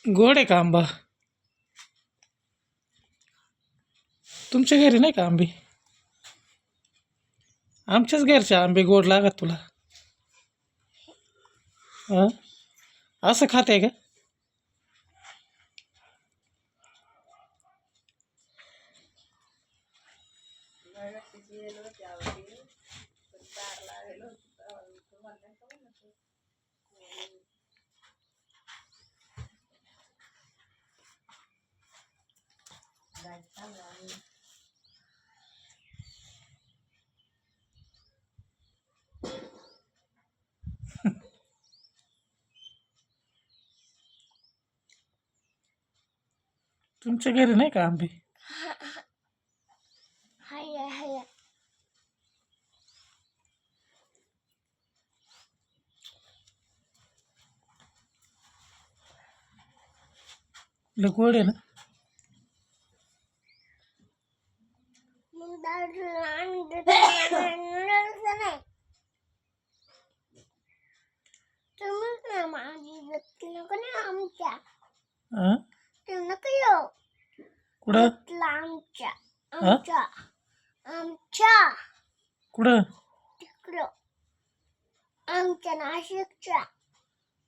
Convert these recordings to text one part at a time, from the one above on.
गोड आहे का आंबा? तुमच्या घरी नाही का आंबे? आमच्याच घरचे आंबे गोड लागत तुला? हां, असं खाते का? तुमच्या घरी नाही का आंबे? लय गोड आहे ना? हां, कुठं? हां, कुठं?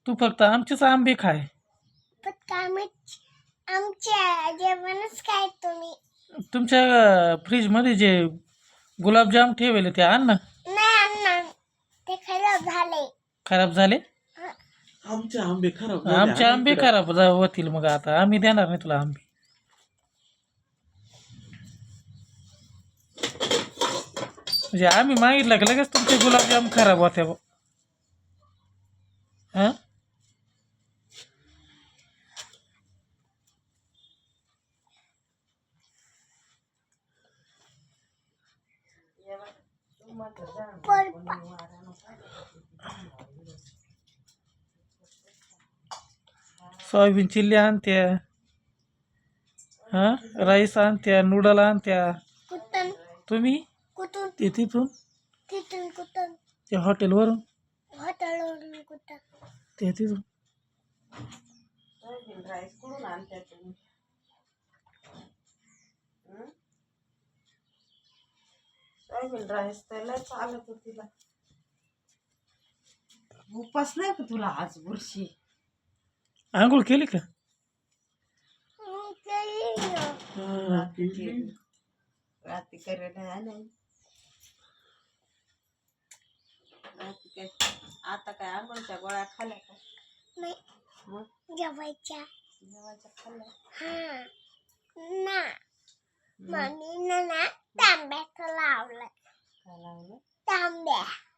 तू फक्त आमचेच आंबे खाय. तुमच्या फ्रीज मध्ये जे गुलाबजाम ठेवले ते आण ना. खराब झाले? आमचे आंबे खराब आमचे आंबे खराब होतील मग आता आम्ही देणार नाही तुला आंबे. म्हणजे आम्ही मागितलं का लगेच तुमचे गुलाबजाम खराब होते. हां, सोयाबीन चिल्ली आणत्या, हां, राईस आणत्या, नूडल आणत्या. तुम्ही ते तिथून ते हॉटेलवरून ते तिथून राईस कुठून आणताय तुम्ही? सोयाबीन राईस त्याला चालत तिला. उपास नाही का तुला आज वर्षी? आंघोळ केली का? रात्री करायला नाही. आता काय आंघोळच्या गोळ्या खाल्ल्या का? जेवायच्या खाल्ल्या.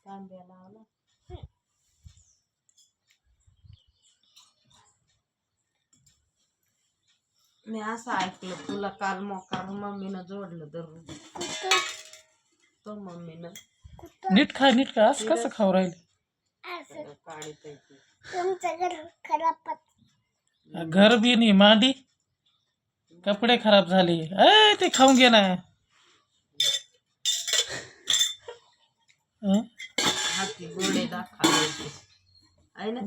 तांब्या लावला. मी असं ऐकलं तुला काल मोकार मम्मीनं जोडलं धरून. तो मम्मीनं नीट खा असं कसं खाऊ राहिले? घर बी नाही मांडी, कपडे खराब झाले. ते खाऊन घे ना. हं? हाती गोडे दाखवायचे आहे ना.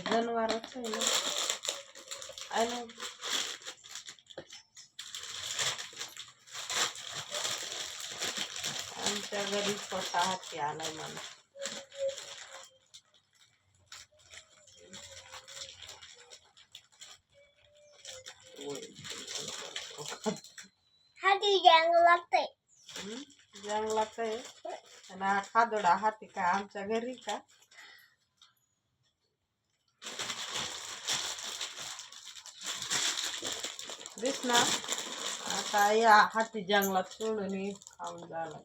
जनावरच आहे ना. आमच्या घरी छोटा हाती आलाय मला. जंग लागतंय आणि खादोडा हाती काय आमच्या घरी का? दिस ना आता या हाती जंगलात सोडून खाऊन झाला.